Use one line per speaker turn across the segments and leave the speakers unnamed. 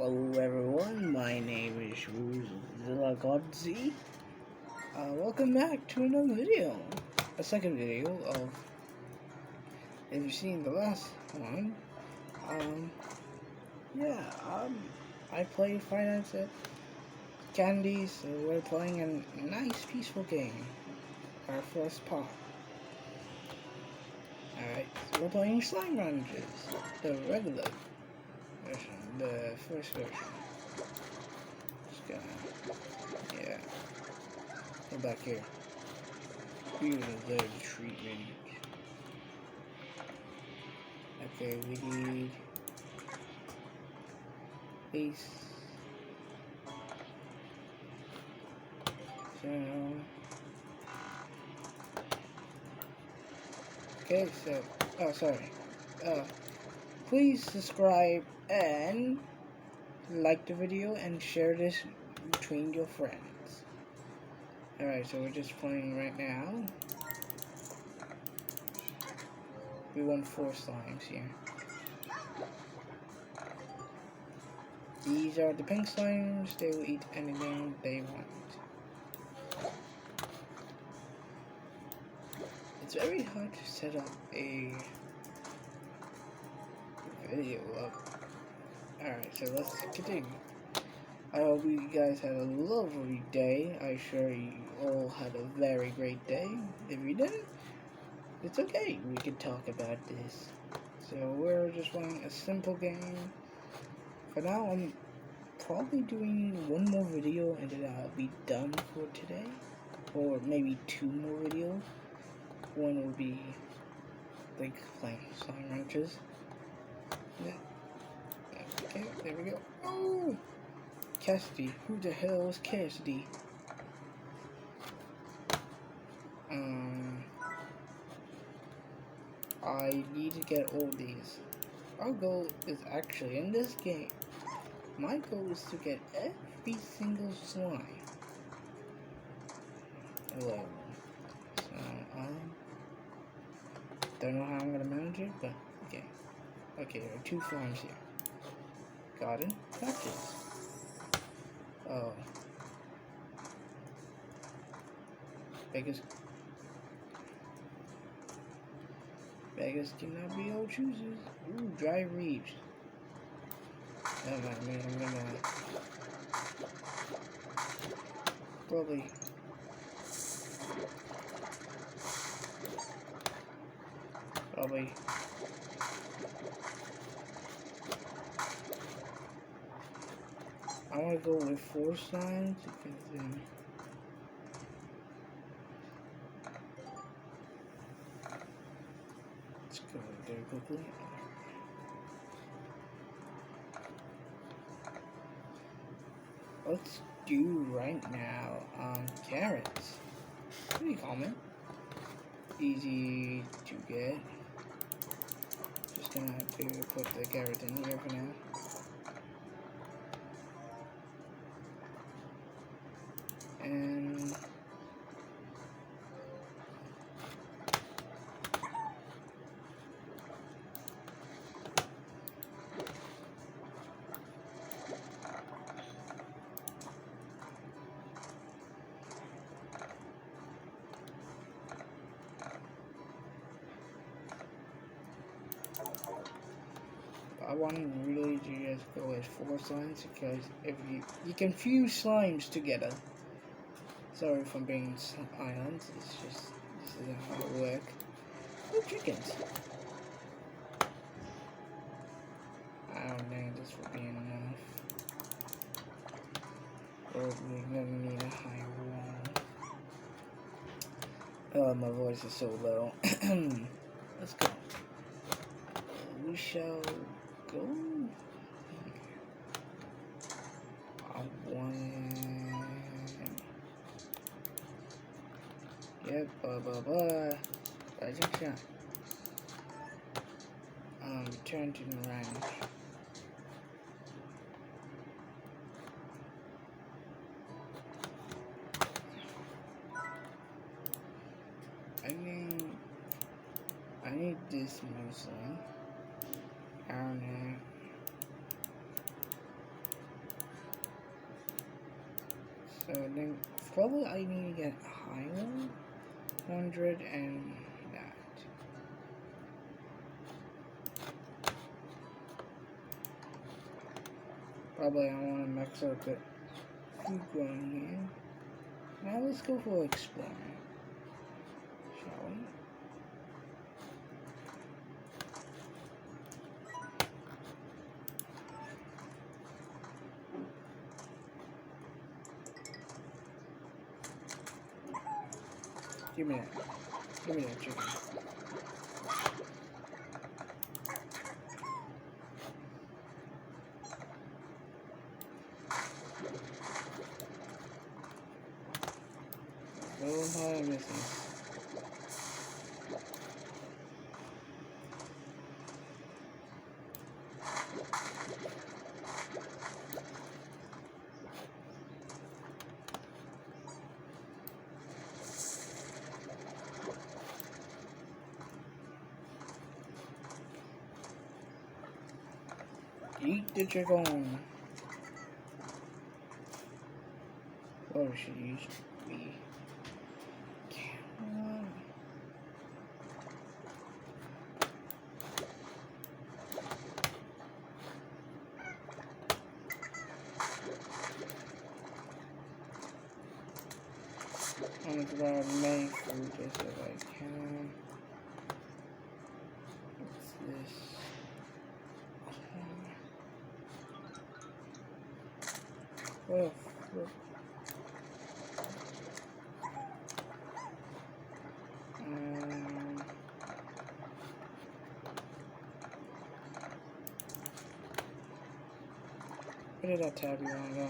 Hello everyone, my name is Zilla Godzi. Welcome back to another video. A second video of, if you've seen the last one, yeah, I play Finance at Candy, so we're playing a nice peaceful game. Our first part. Alright, so we're playing Slime Ranches, the regular version, the first version. Just gonna, yeah, go back here. You deserve treatment. Okay, we need base. So, okay, so, oh, sorry. Please subscribe and like the video and share this between your friends. Alright, so we're just playing right now. We want 4 slimes here. These are the pink slimes. They will eat anything they want. It's very hard to set up a video up. Alright, so let's continue. I hope you guys had a lovely day. I'm sure you all had a very great day. If you didn't, it's okay. We can talk about this. So we're just playing a simple game. For now, I'm probably doing one more video and then I'll be done for today. Or maybe 2 more videos. One will be like playing Slime Ranches. Yeah. Okay, there we go. Oh! Cassidy. Who the hell is Cassidy? I need to get all these. Our goal is actually in this game. My goal is to get every single slime. Hello. So, don't know how I'm gonna manage it, but okay. Okay, there are 2 slimes here. Garden patches. Oh. Beggars cannot be all choosers. Ooh, dry reeds. Oh man, I'm gonna probably I wanna go with 4 signs because let's go there quickly. Let's do right now carrots. Pretty common. Easy to get. Just gonna have to put the carrot in here for now. And I want really to just go with 4 slimes because if you confuse slimes together. Sorry if I'm being silent, it's just this isn't how it works. Oh, chickens. I don't think this will be enough. Or we're gonna need a higher wall. Oh, my voice is so low. Let's go. We shall go. Yep, return to the ranch. I need this mostly. I don't know. So then probably I need to get a high one. 100 and that. Probably I want to max out the food growing here. Now let's go for exploring, shall we? Give me that. Give me that chicken. Oh, how am I missing? Eat the chicken. Oh, should use me. I'm gonna grab as many food just as I can. What's this? Oh, look. Where did that tabby want to go?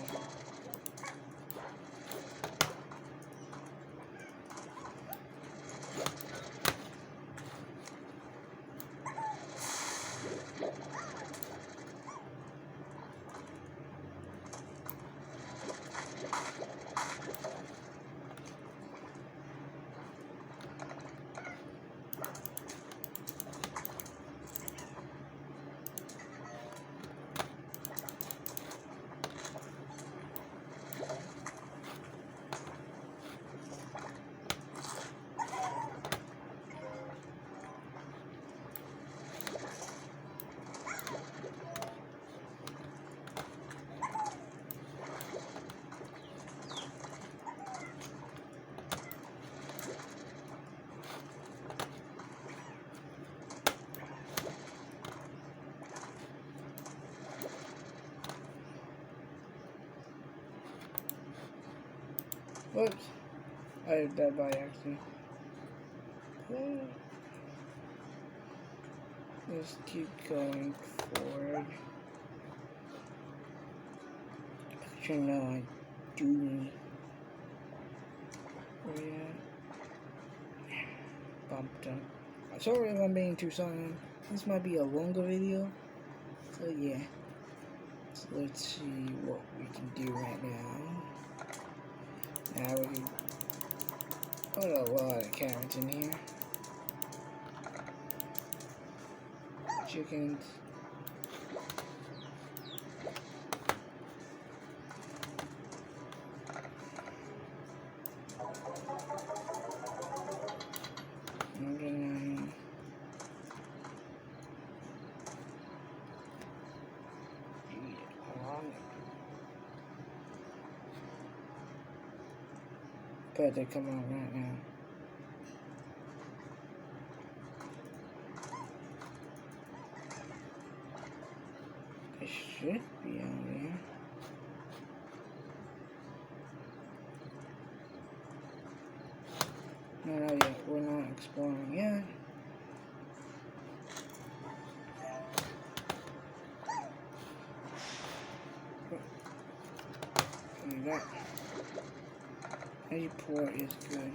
Whoops. I did that by accident. Let's keep going forward. Actually, no, I do need. Oh, yeah. Bumped up. Sorry if I'm being too silent. This might be a longer video. So, yeah. So let's see what we can do right now. Now we can put a lot of carrots in here. Chickens. But they come out right now. They should be out there. No, not yet. We're not exploring yet. That airport is good.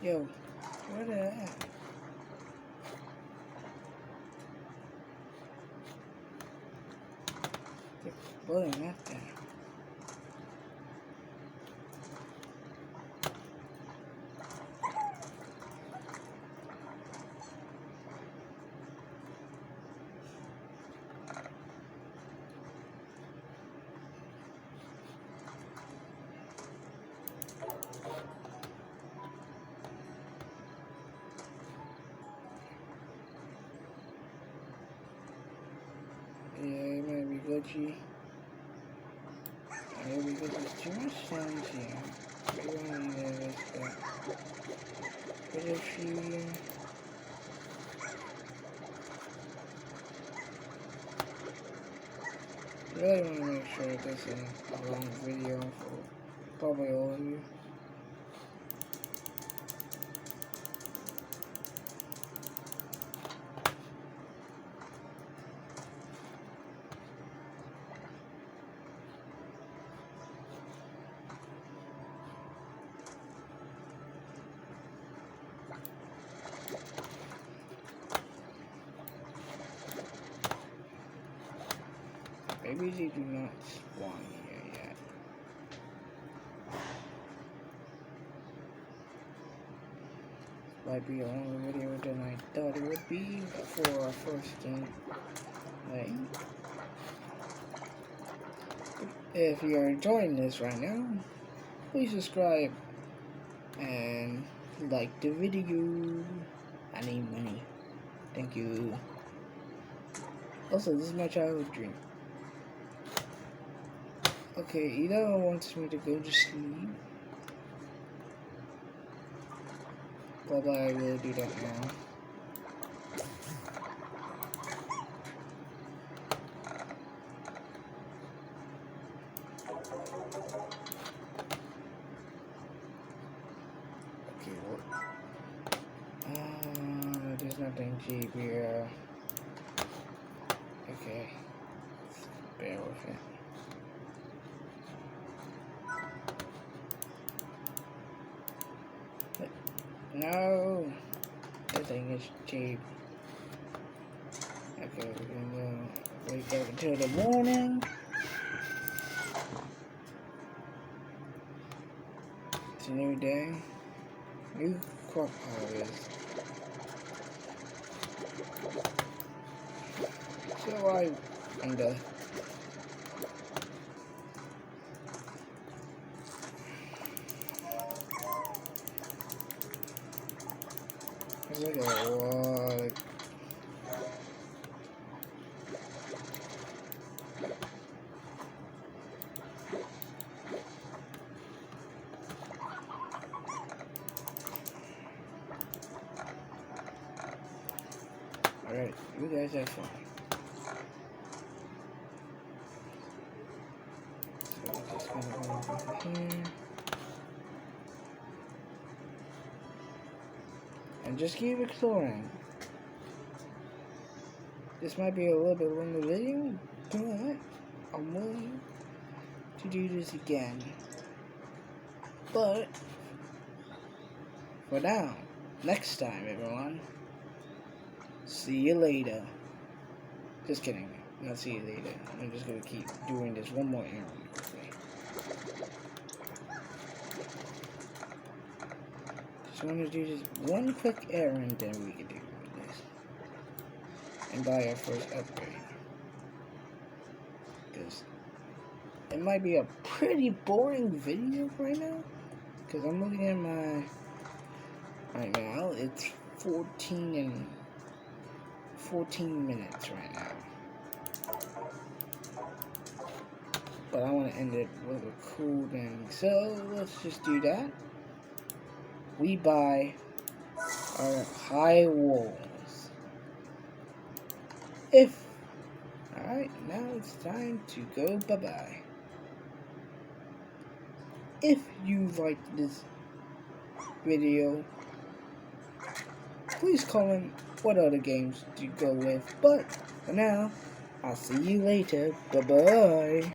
Yo, where they at? They're blowing up there. glitchy. Maybe because there's too much sounds here. Maybe I don't need this, but if you... really want to make sure this isn't a long video for probably all of you. Maybe they do not spawn here yet. Might be a longer video than I thought it would be for our first game. Like, if you're enjoying this right now, please subscribe and like the video. I need money. Thank you. Also, this is my childhood dream. Okay, Ida wants me to go to sleep. But I will do that now. Okay, what? There's nothing cheap here. Okay, bear with it. No, this thing is cheap. Okay, we're gonna wake up until the morning. It's a new day. New crop harvest. So I wonder. Look at what. Alright, you guys have fun. So we're just gonna go over here. And just keep exploring. This might be a little bit longer video, but I'm willing to do this again. But for now, next time, everyone. See you later. Just kidding. Not see you later. I'm just gonna keep doing this one more errand quickly. Just want to do this one quick errand, then we can do this. And buy our first upgrade. Because it might be a pretty boring video right now. Because I'm looking at my... Right now, it's 14 minutes right now. But I want to end it with a cool thing. So, let's just do that. We buy our high walls. Alright, now it's time to go bye-bye. If you liked this video, please comment what other games to go with. But for now, I'll see you later. Bye-bye.